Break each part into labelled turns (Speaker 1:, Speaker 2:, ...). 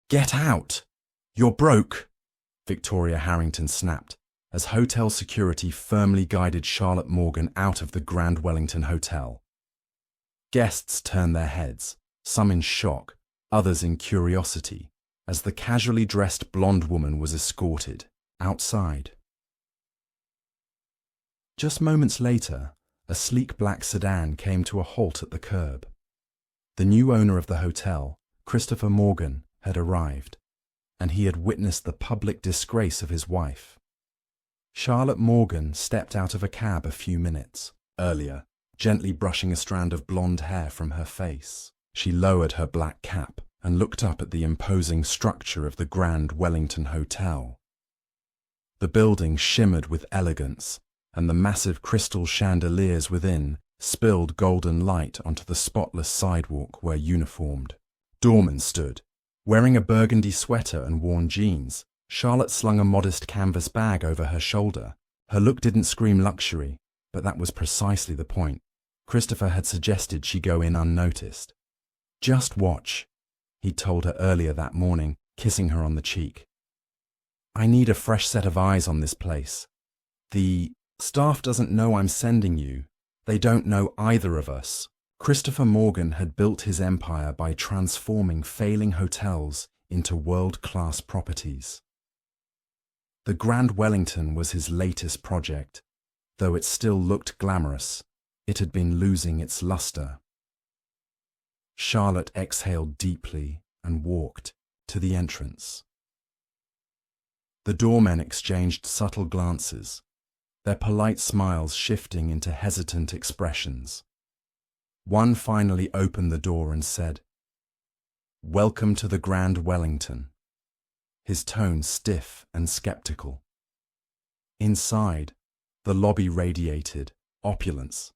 Speaker 1: Get out! You're broke! Victoria Harrington snapped, as hotel security firmly guided Charlotte Morgan out of the Grand Wellington Hotel. Guests turned their heads, some in shock, others in curiosity, as the casually dressed blonde woman was escorted outside. Just moments later, a sleek black sedan came to a halt at the curb. The new owner of the hotel, Christopher Morgan, had arrived, and he had witnessed the public disgrace of his wife. Charlotte Morgan stepped out of a cab a few minutes earlier, gently brushing a strand of blonde hair from her face. She lowered her black cap and looked up at the imposing structure of the Grand Wellington Hotel. The building shimmered with elegance, and the massive crystal chandeliers within spilled golden light onto the spotless sidewalk where uniformed doormen stood. Wearing a burgundy sweater and worn jeans, Charlotte slung a modest canvas bag over her shoulder. Her look didn't scream luxury, but that was precisely the point. Christopher had suggested she go in unnoticed. "Just watch," he told her earlier that morning, kissing her on the cheek. "I need a fresh set of eyes on this place. The staff doesn't know I'm sending you. They don't know either of us." Christopher Morgan had built his empire by transforming failing hotels into world-class properties. The Grand Wellington was his latest project. Though it still looked glamorous, it had been losing its luster. Charlotte exhaled deeply and walked to the entrance. The doormen exchanged subtle glances, their polite smiles shifting into hesitant expressions. One finally opened the door and said, "Welcome to the Grand Wellington," his tone stiff and skeptical. Inside, the lobby radiated opulence.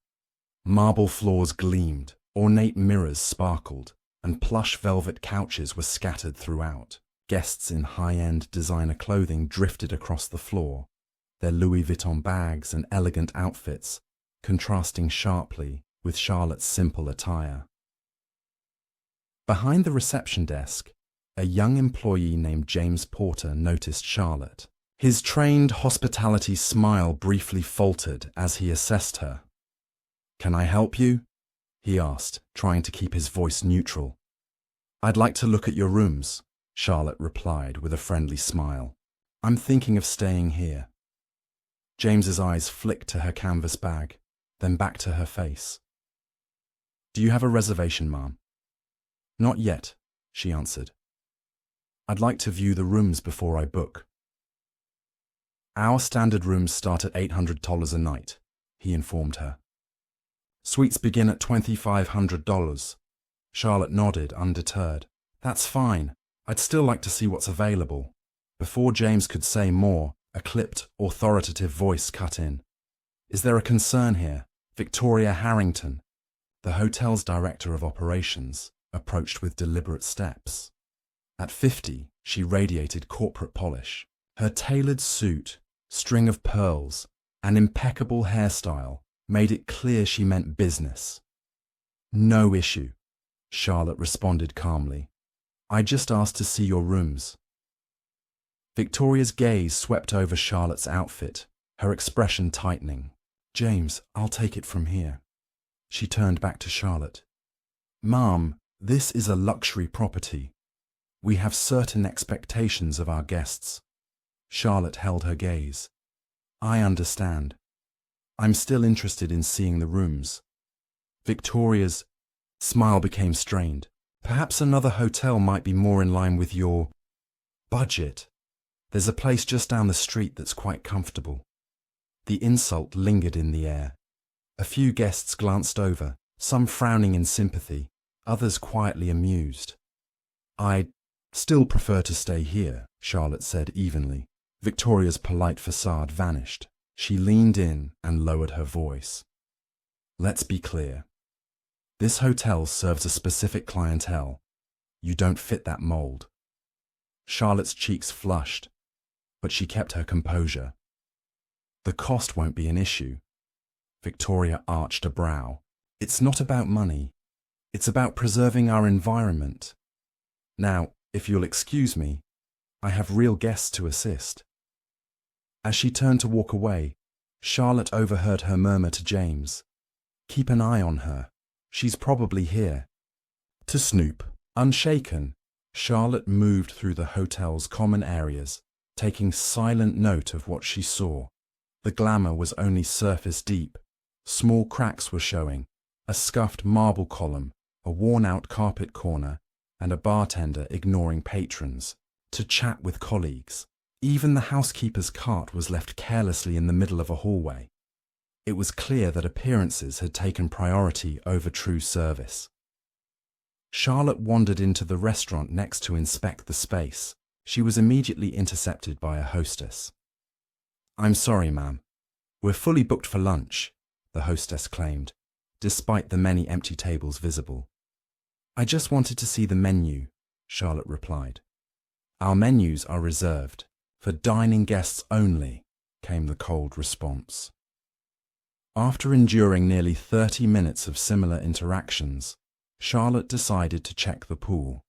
Speaker 1: Marble floors gleamed, ornate mirrors sparkled, and plush velvet couches were scattered throughout. Guests in high-end designer clothing drifted across the floor, their Louis Vuitton bags and elegant outfits contrasting sharply with Charlotte's simple attire. Behind the reception desk, a young employee named James Porter noticed Charlotte. His trained hospitality smile briefly faltered as he assessed her. "Can I help you?" he asked, trying to keep his voice neutral. "I'd like to look at your rooms," Charlotte replied with a friendly smile. "I'm thinking of staying here." James's eyes flicked to her canvas bag, then back to her face. "Do you have a reservation, ma'am?" "Not yet," she answered. "I'd like to view the rooms before I book." "Our standard rooms start at $800 a night," he informed her. "Suites begin at $2,500. Charlotte nodded, undeterred. "That's fine. I'd still like to see what's available." Before James could say more, a clipped, authoritative voice cut in. "Is there a concern here? Victoria Harrington," the hotel's director of operations, approached with deliberate steps. At 50, she radiated corporate polish. Her tailored suit, string of pearls, and impeccable hairstyle made it clear she meant business. "No issue," Charlotte responded calmly. "I just asked to see your rooms." Victoria's gaze swept over Charlotte's outfit, her expression tightening. "James, I'll take it from here." She turned back to Charlotte. "Ma'am, this is a luxury property. We have certain expectations of our guests." Charlotte held her gaze. "I understand. I'm still interested in seeing the rooms." Victoria's smile became strained. "Perhaps another hotel might be more in line with your budget. There's a place just down the street that's quite comfortable." The insult lingered in the air. A few guests glanced over, some frowning in sympathy, others quietly amused. "I'd still prefer to stay here," Charlotte said evenly. Victoria's polite facade vanished. She leaned in and lowered her voice. "Let's be clear. This hotel serves a specific clientele. You don't fit that mold." Charlotte's cheeks flushed, but she kept her composure. "The cost won't be an issue." Victoria arched a brow. "It's not about money. It's about preserving our environment. Now, If you'll excuse me, I have real guests to assist. As she turned to walk away, Charlotte overheard her murmur to James, "Keep an eye on her. She's probably here." To Snoop, unshaken, Charlotte moved through the hotel's common areas, taking silent note of what she saw. The glamour was only surface deep. Small cracks were showing, a scuffed marble column, a worn-out carpet corner, and a bartender ignoring patrons to chat with colleagues. Even the housekeeper's cart was left carelessly in the middle of a hallway. It was clear that appearances had taken priority over true service. Charlotte wandered into the restaurant next to inspect the space. She was immediately intercepted by a hostess. "I'm sorry, ma'am. We're fully booked for lunch," the hostess claimed, despite the many empty tables visible. "I just wanted to see the menu," Charlotte replied. "Our menus are reserved. For dining guests only," came the cold response. After enduring nearly 30 minutes of similar interactions, Charlotte decided to check the pool.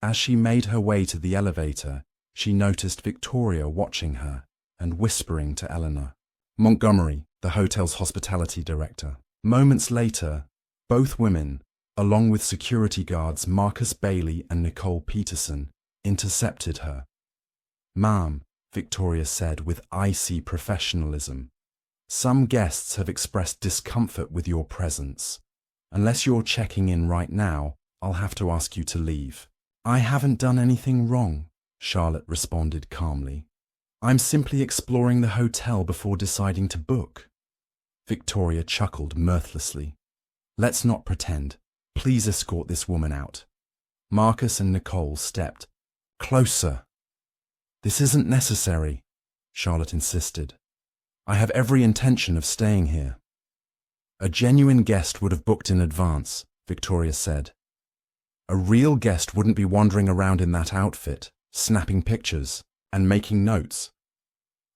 Speaker 1: As she made her way to the elevator, she noticed Victoria watching her and whispering to Eleanor, Montgomery, the hotel's hospitality director. Moments later, both women, along with security guards Marcus Bailey and Nicole Peterson, intercepted her. "Ma'am," Victoria said with icy professionalism, "some guests have expressed discomfort with your presence. Unless you're checking in right now, I'll have to ask you to leave." "I haven't done anything wrong," Charlotte responded calmly. "I'm simply exploring the hotel before deciding to book." Victoria chuckled mirthlessly. "Let's not pretend. Please escort this woman out." Marcus and Nicole stepped closer. "This isn't necessary," Charlotte insisted. "I have every intention of staying here." "A genuine guest would have booked in advance," Victoria said. "A real guest wouldn't be wandering around in that outfit, snapping pictures, and making notes."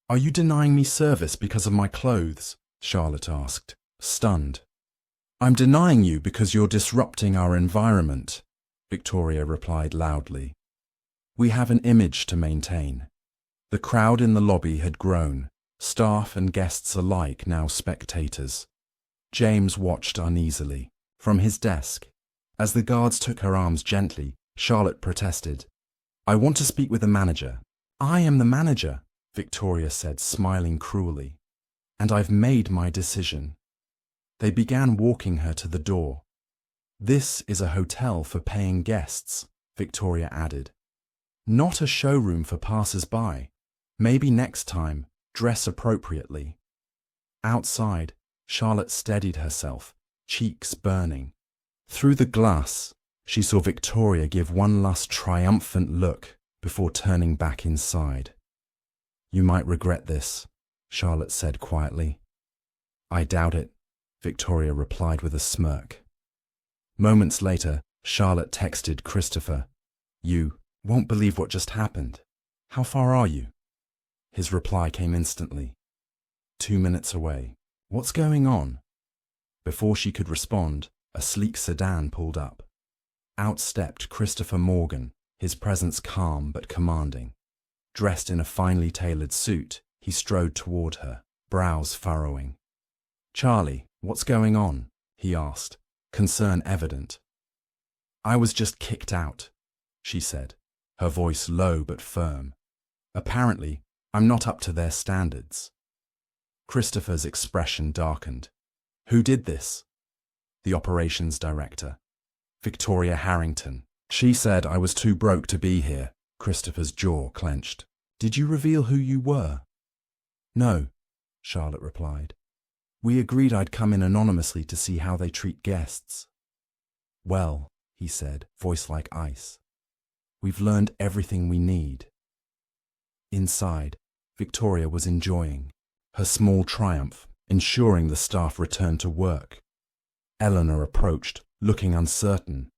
Speaker 1: "Are you denying me service because of my clothes?" Charlotte asked, stunned. "I'm denying you because you're disrupting our environment," Victoria replied loudly. "We have an image to maintain." The crowd in the lobby had grown, staff and guests alike now spectators. James watched uneasily from his desk. As the guards took her arms gently, Charlotte protested. "I want to speak with the manager." "I am the manager," Victoria said, smiling cruelly. "And I've made my decision." They began walking her to the door. "This is a hotel for paying guests," Victoria added. "Not a showroom for passers-by. Maybe next time, dress appropriately." Outside, Charlotte steadied herself, cheeks burning. Through the glass, she saw Victoria give one last triumphant look before turning back inside. "You might regret this," Charlotte said quietly. "I doubt it," Victoria replied with a smirk. Moments later, Charlotte texted Christopher, "You won't believe what just happened. How far are you?" His reply came instantly. 2 minutes away. "What's going on?" Before she could respond, a sleek sedan pulled up. Out stepped Christopher Morgan, his presence calm but commanding. Dressed in a finely tailored suit, he strode toward her, brows furrowing. "Charlie, what's going on?" he asked, concern evident. "I was just kicked out," she said, her voice low but firm. "Apparently, I'm not up to their standards." Christopher's expression darkened. "Who did this?" "The operations director, Victoria Harrington. She said I was too broke to be here." Christopher's jaw clenched. "Did you reveal who you were?" "No," Charlotte replied. "We agreed I'd come in anonymously to see how they treat guests." "Well," he said, voice like ice, "we've learned everything we need." Inside, Victoria was enjoying her small triumph, ensuring the staff returned to work. Eleanor approached, looking uncertain.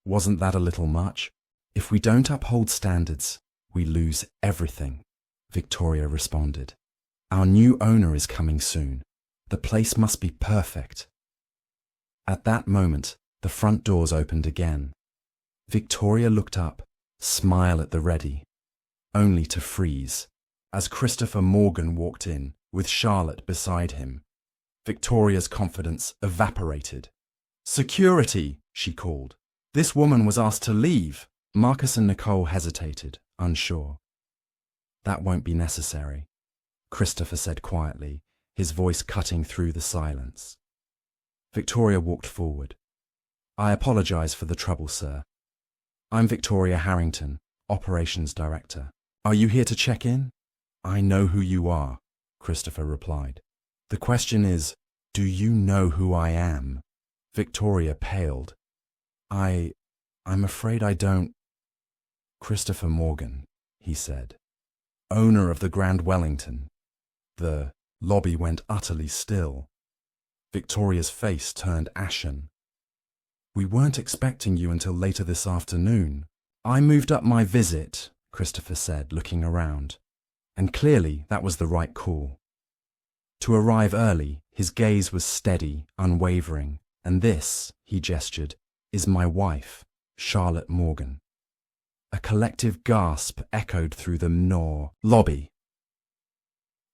Speaker 1: "Wasn't that a little much? If we don't uphold standards, we lose everything," Victoria responded. "Our new owner is coming soon. The place must be perfect." At that moment, the front doors opened again. Victoria looked up, smile at the ready, only to freeze as Christopher Morgan walked in with Charlotte beside him. Victoria's confidence evaporated. "Security!" she called. "This woman was asked to leave." Marcus and Nicole hesitated, unsure. "That won't be necessary," Christopher said quietly, his voice cutting through the silence. Victoria walked forward. "I apologize for the trouble, sir. I'm Victoria Harrington, Operations Director. Are you here to check in?" "I know who you are," Christopher replied. "The question is, do you know who I am?" Victoria paled. I'm afraid I don't." "Christopher Morgan," he said, "owner of the Grand Wellington." The lobby went utterly still. Victoria's face turned ashen. "We weren't expecting you until later this afternoon." "I moved up my visit," Christopher said, looking around. And clearly that was the right call. To arrive early, his gaze was steady, unwavering. "And this," he gestured, "is my wife, Charlotte Morgan." A collective gasp echoed through the lobby.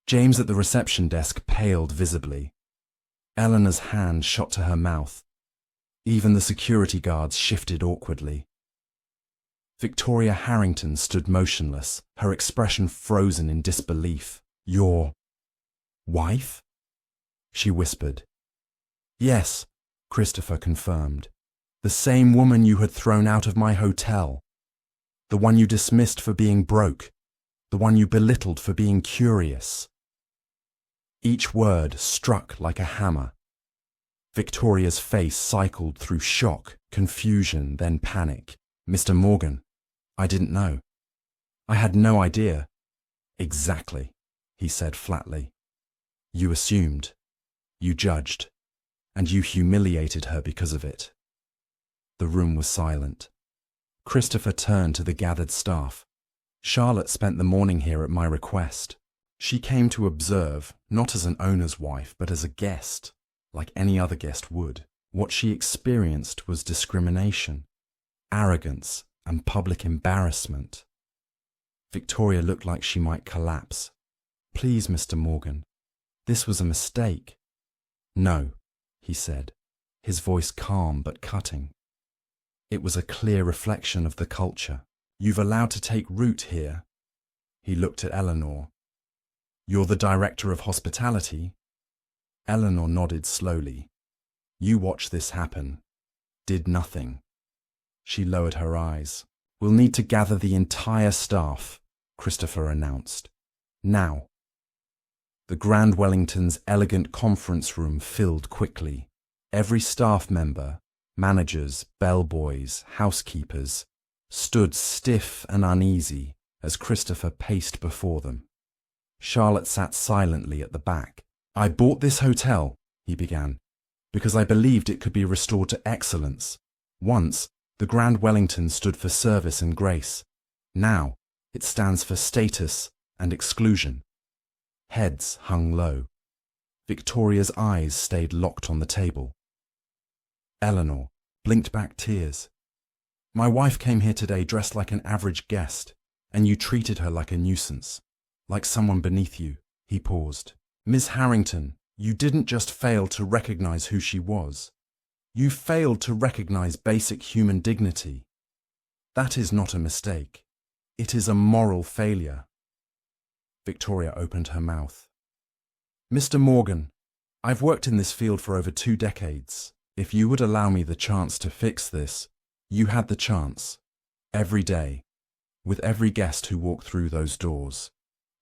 Speaker 1: James at the reception desk paled visibly. Eleanor's hand shot to her mouth. Even the security guards shifted awkwardly. Victoria Harrington stood motionless, her expression frozen in disbelief. "Your wife?" she whispered. "Yes," Christopher confirmed. "The same woman you had thrown out of my hotel. The one you dismissed for being broke. The one you belittled for being curious." Each word struck like a hammer. Victoria's face cycled through shock, confusion, then panic. "Mr. Morgan, I didn't know. I had no idea." "Exactly," he said flatly. "You assumed, you judged, and you humiliated her because of it." The room was silent. Christopher turned to the gathered staff. "Charlotte spent the morning here at my request. She came to observe, not as an owner's wife, but as a guest, like any other guest would. What she experienced was discrimination, arrogance, and public embarrassment." Victoria looked like she might collapse. "Please, Mr. Morgan, this was a mistake." "No," he said, his voice calm but cutting. "It was a clear reflection of the culture you've allowed to take root here." He looked at Eleanor. "You're the director of hospitality?" Eleanor nodded slowly. "You watched this happen. Did nothing." She lowered her eyes. "We'll need to gather the entire staff," Christopher announced. "Now." The Grand Wellington's elegant conference room filled quickly. Every staff member, managers, bellboys, housekeepers, stood stiff and uneasy as Christopher paced before them. Charlotte sat silently at the back. "I bought this hotel," he began, "because I believed it could be restored to excellence. Once, the Grand Wellington stood for service and grace. Now, it stands for status and exclusion." Heads hung low. Victoria's eyes stayed locked on the table. Eleanor blinked back tears. "My wife came here today dressed like an average guest, and you treated her like a nuisance, like someone beneath you." He paused. "Miss Harrington, you didn't just fail to recognize who she was. You failed to recognize basic human dignity. That is not a mistake. It is a moral failure." Victoria opened her mouth. "Mr. Morgan, I've worked in this field for over 2 decades. If you would allow me the chance to fix this, you had the chance. Every day, with every guest who walked through those doors.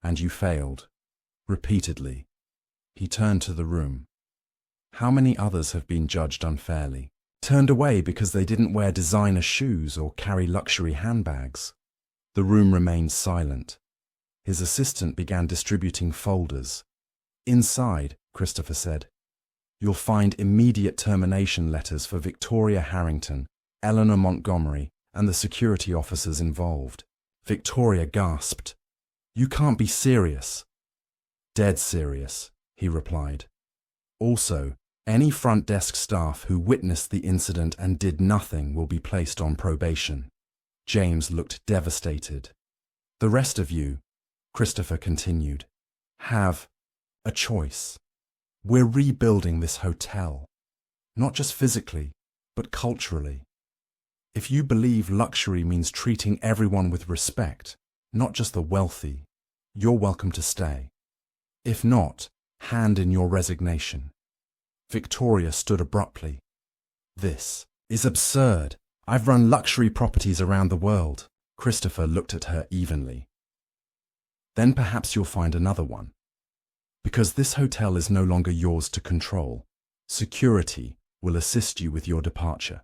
Speaker 1: And you failed. Repeatedly." He turned to the room. "How many others have been judged unfairly? Turned away because they didn't wear designer shoes or carry luxury handbags?" The room remained silent. His assistant began distributing folders. "Inside," Christopher said, "you'll find immediate termination letters for Victoria Harrington, Eleanor Montgomery, and the security officers involved." Victoria gasped. "You can't be serious." "Dead serious," he replied. "Also, any front desk staff who witnessed the incident and did nothing will be placed on probation." James looked devastated. The rest of you, Christopher continued, have a choice. We're rebuilding this hotel, not just physically, but culturally. If you believe luxury means treating everyone with respect, not just the wealthy, you're welcome to stay. If not, hand in your resignation. Victoria stood abruptly. This is absurd. I've run luxury properties around the world. Christopher looked at her evenly. Then perhaps you'll find another one. Because this hotel is no longer yours to control. Security will assist you with your departure.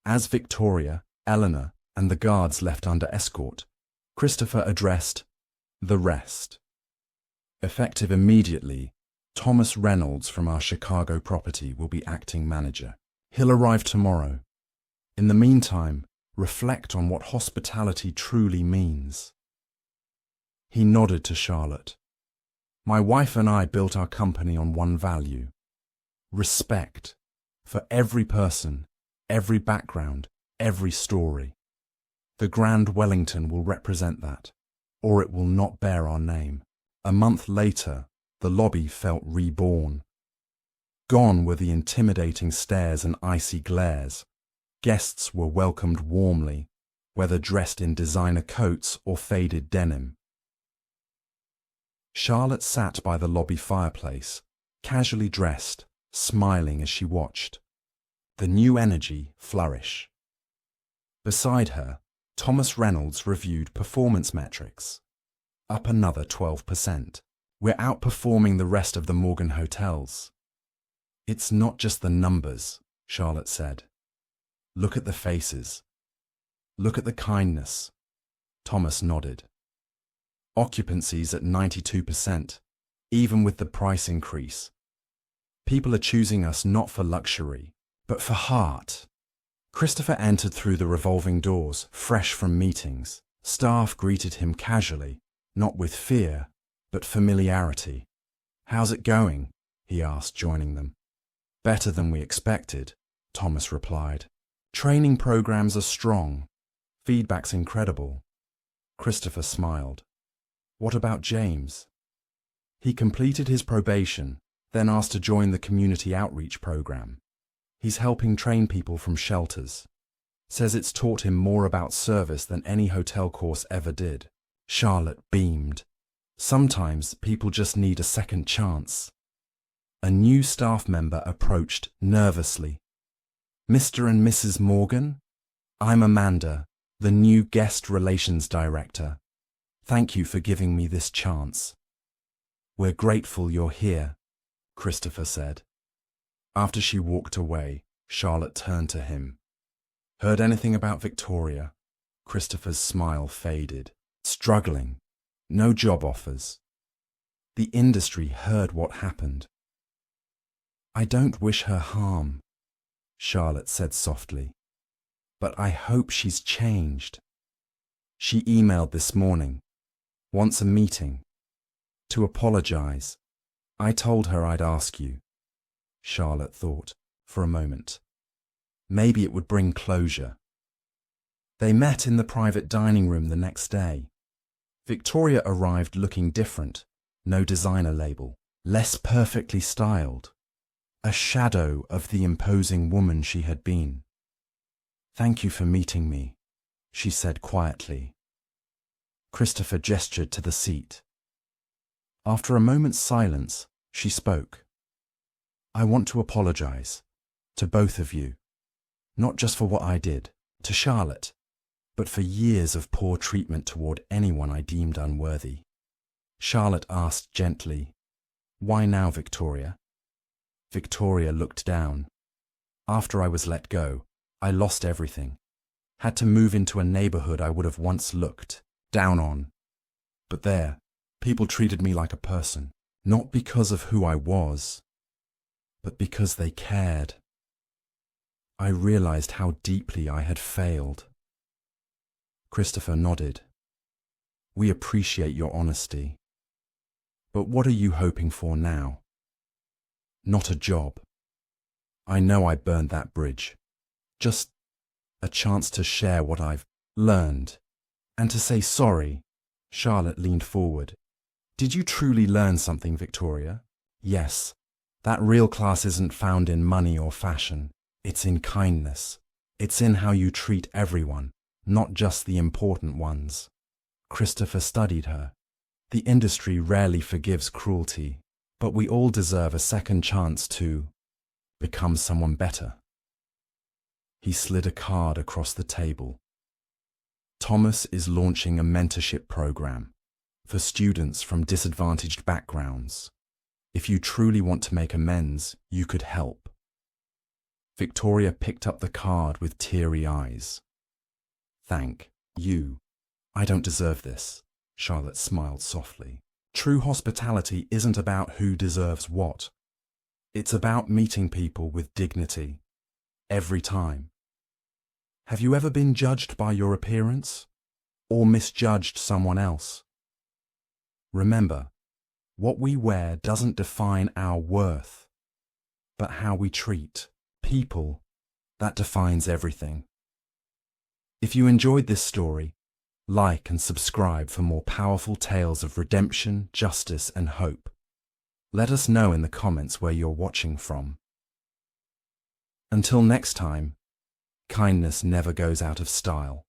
Speaker 1: As Victoria, Eleanor, and the guards left under escort, Christopher addressed the rest. Effective immediately, Thomas Reynolds from our Chicago property will be acting manager. He'll arrive tomorrow. In the meantime, reflect on what hospitality truly means. He nodded to Charlotte. My wife and I built our company on one value: respect for every person, every background, every story. The Grand Wellington will represent that, or it will not bear our name. A month later, the lobby felt reborn. Gone were the intimidating stares and icy glares. Guests were welcomed warmly, whether dressed in designer coats or faded denim. Charlotte sat by the lobby fireplace, casually dressed, smiling as she watched. The new energy flourish. Beside her, Thomas Reynolds reviewed performance metrics. Up another 12%. We're outperforming the rest of the Morgan hotels. It's not just the numbers, Charlotte said. Look at the faces. Look at the kindness. Thomas nodded. Occupancy's at 92%, even with the price increase. People are choosing us not for luxury, but for heart. Christopher entered through the revolving doors, fresh from meetings. Staff greeted him casually, not with fear, but familiarity. How's it going? He asked, joining them. Better than we expected, Thomas replied. Training programs are strong. Feedback's incredible. Christopher smiled. What about James? He completed his probation, then asked to join the community outreach program. He's helping train people from shelters. Says it's taught him more about service than any hotel course ever did. Charlotte beamed. Sometimes people just need a second chance. A new staff member approached nervously. Mr. and Mrs. Morgan? I'm Amanda, the new guest relations director. Thank you for giving me this chance. We're grateful you're here, Christopher said. After she walked away, Charlotte turned to him. Heard anything about Victoria? Christopher's smile faded. Struggling. No job offers. The industry heard what happened. I don't wish her harm, Charlotte said softly. But I hope she's changed. She emailed this morning. Wants a meeting. To apologize. I told her I'd ask you. Charlotte thought, for a moment. Maybe it would bring closure. They met in the private dining room the next day. Victoria arrived looking different. No designer label. Less perfectly styled. A shadow of the imposing woman she had been. Thank you for meeting me, she said quietly. Christopher gestured to the seat. After a moment's silence, she spoke. I want to apologize. To both of you. Not just for what I did, to Charlotte, but for years of poor treatment toward anyone I deemed unworthy. Charlotte asked gently, Why now, Victoria? Victoria looked down. After I was let go, I lost everything. Had to move into a neighborhood I would have once looked down on. But there, people treated me like a person, not because of who I was, but because they cared. I realized how deeply I had failed. Christopher nodded. We appreciate your honesty. But what are you hoping for now? Not a job. I know I burned that bridge. Just a chance to share what I've learned, and to say sorry. Charlotte leaned forward. Did you truly learn something, Victoria? Yes. That real class isn't found in money or fashion. It's in kindness. It's in how you treat everyone, not just the important ones. Christopher studied her. The industry rarely forgives cruelty, but we all deserve a second chance to become someone better. He slid a card across the table. Thomas is launching a mentorship program for students from disadvantaged backgrounds. If you truly want to make amends, you could help. Victoria picked up the card with teary eyes. Thank you. I don't deserve this. Charlotte smiled softly. True hospitality isn't about who deserves what. It's about meeting people with dignity. Every time. Have you ever been judged by your appearance? Or misjudged someone else? Remember, what we wear doesn't define our worth, but how we treat people, that defines everything. If you enjoyed this story, like and subscribe for more powerful tales of redemption, justice, and hope. Let us know in the comments where you're watching from. Until next time, kindness never goes out of style.